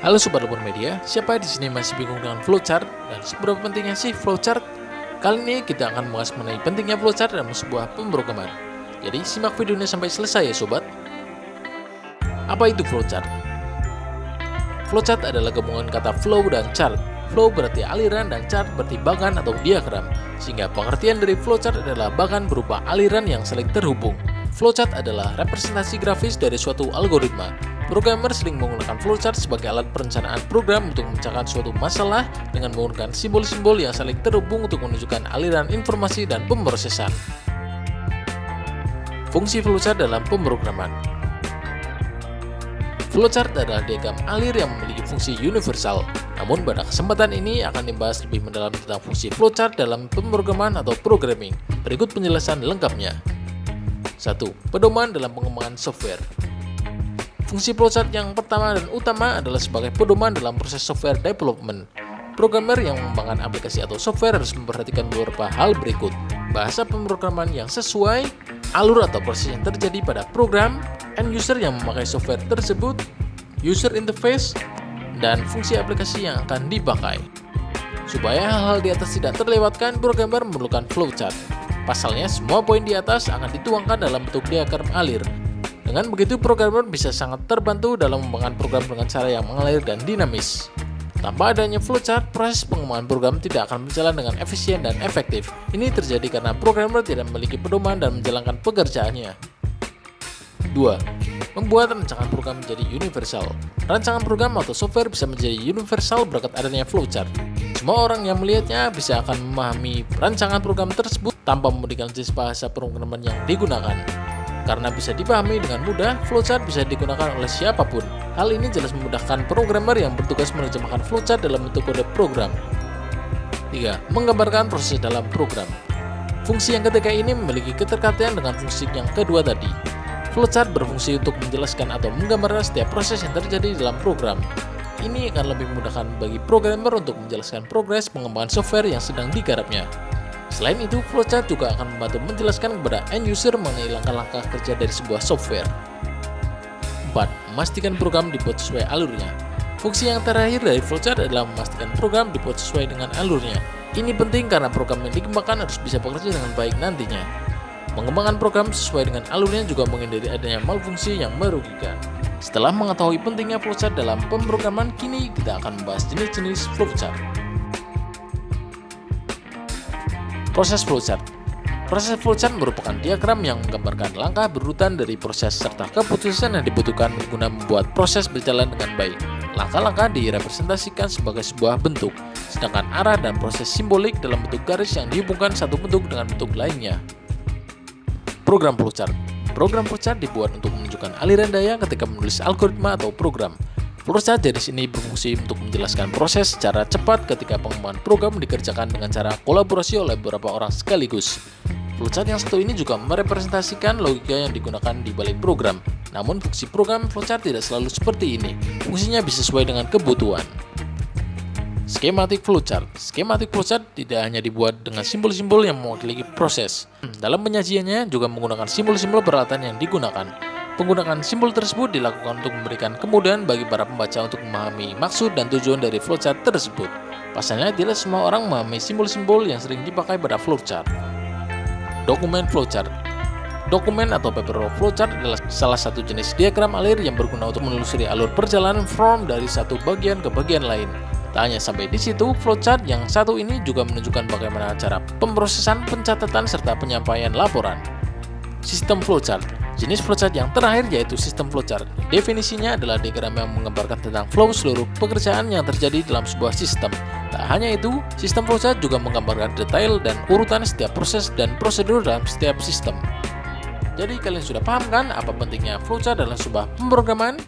Halo Sobat Lumpur Media, siapa di sini masih bingung dengan flowchart dan seberapa pentingnya sih flowchart? Kali ini kita akan membahas mengenai pentingnya flowchart dalam sebuah pemrograman. Jadi simak videonya sampai selesai ya sobat. Apa itu flowchart? Flowchart adalah gabungan kata flow dan chart. Flow berarti aliran dan chart berarti bagan atau diagram. Sehingga pengertian dari flowchart adalah bagan berupa aliran yang saling terhubung. Flowchart adalah representasi grafis dari suatu algoritma. Programmer sering menggunakan flowchart sebagai alat perencanaan program untuk memecahkan suatu masalah dengan menggunakan simbol-simbol yang saling terhubung untuk menunjukkan aliran informasi dan pemrosesan. Fungsi flowchart dalam pemrograman. Flowchart adalah diagram alir yang memiliki fungsi universal. Namun pada kesempatan ini akan dibahas lebih mendalam tentang fungsi flowchart dalam pemrograman atau programming. Berikut penjelasan lengkapnya. 1. Pedoman dalam pengembangan software. Fungsi flowchart yang pertama dan utama adalah sebagai pedoman dalam proses software development. Programmer yang mengembangkan aplikasi atau software harus memperhatikan beberapa hal berikut: bahasa pemrograman yang sesuai, alur atau proses yang terjadi pada program, end user yang memakai software tersebut, user interface, dan fungsi aplikasi yang akan dipakai. Supaya hal-hal di atas tidak terlewatkan, programmer memerlukan flowchart. Pasalnya, semua poin di atas akan dituangkan dalam bentuk diagram alir. Dengan begitu, programmer bisa sangat terbantu dalam mengembangkan program dengan cara yang mengalir dan dinamis. Tanpa adanya flowchart, proses pengembangan program tidak akan berjalan dengan efisien dan efektif. Ini terjadi karena programmer tidak memiliki pedoman dan menjalankan pekerjaannya. 2. Membuat rancangan program menjadi universal. Rancangan program atau software bisa menjadi universal berkat adanya flowchart. Semua orang yang melihatnya bisa akan memahami rancangan program tersebut tanpa memodikan jenis bahasa pemrograman yang digunakan. Karena bisa dipahami dengan mudah, flowchart bisa digunakan oleh siapapun. Hal ini jelas memudahkan programmer yang bertugas menerjemahkan flowchart dalam bentuk kode program. 3. Menggambarkan proses dalam program. Fungsi yang ketiga ini memiliki keterkaitan dengan fungsi yang kedua tadi. Flowchart berfungsi untuk menjelaskan atau menggambarkan setiap proses yang terjadi dalam program. Ini akan lebih memudahkan bagi programmer untuk menjelaskan progres pengembangan software yang sedang digarapnya. Selain itu, flowchart juga akan membantu menjelaskan kepada end user mengenai langkah-langkah kerja dari sebuah software. 4. Memastikan program dibuat sesuai alurnya. Fungsi yang terakhir dari flowchart adalah memastikan program dibuat sesuai dengan alurnya. Ini penting karena program yang dikembangkan harus bisa bekerja dengan baik nantinya. Mengembangkan program sesuai dengan alurnya juga menghindari adanya malfungsi yang merugikan. Setelah mengetahui pentingnya flowchart dalam pemrograman, kini kita akan membahas jenis-jenis flowchart. Proses flowchart. Proses flowchart merupakan diagram yang menggambarkan langkah berurutan dari proses serta keputusan yang dibutuhkan guna membuat proses berjalan dengan baik. Langkah-langkah direpresentasikan sebagai sebuah bentuk, sedangkan arah dan proses simbolik dalam bentuk garis yang dihubungkan satu bentuk dengan bentuk lainnya. Program flowchart. Program flowchart dibuat untuk menunjukkan aliran daya ketika menulis algoritma atau program. Flowchart jenis ini berfungsi untuk menjelaskan proses secara cepat ketika pengembangan program dikerjakan dengan cara kolaborasi oleh beberapa orang sekaligus. Flowchart yang satu ini juga merepresentasikan logika yang digunakan di balik program. Namun fungsi program flowchart tidak selalu seperti ini. Fungsinya bisa sesuai dengan kebutuhan. Schematic flowchart. Schematic flowchart tidak hanya dibuat dengan simbol-simbol yang mewakili proses. Dalam penyajiannya juga menggunakan simbol-simbol peralatan yang digunakan. Penggunaan simbol tersebut dilakukan untuk memberikan kemudahan bagi para pembaca untuk memahami maksud dan tujuan dari flowchart tersebut. Pasalnya, tidak semua orang memahami simbol-simbol yang sering dipakai pada flowchart. Dokumen flowchart. Dokumen atau paper flowchart adalah salah satu jenis diagram alir yang berguna untuk menelusuri alur perjalanan form dari satu bagian ke bagian lain. Tak hanya sampai di situ, flowchart yang satu ini juga menunjukkan bagaimana cara pemrosesan, pencatatan, serta penyampaian laporan. Sistem flowchart. Jenis flowchart yang terakhir yaitu sistem flowchart. Definisinya adalah diagram yang menggambarkan tentang flow seluruh pekerjaan yang terjadi dalam sebuah sistem. Tak hanya itu, sistem flowchart juga menggambarkan detail dan urutan setiap proses dan prosedur dalam setiap sistem. Jadi kalian sudah paham kan apa pentingnya flowchart dalam sebuah pemrograman?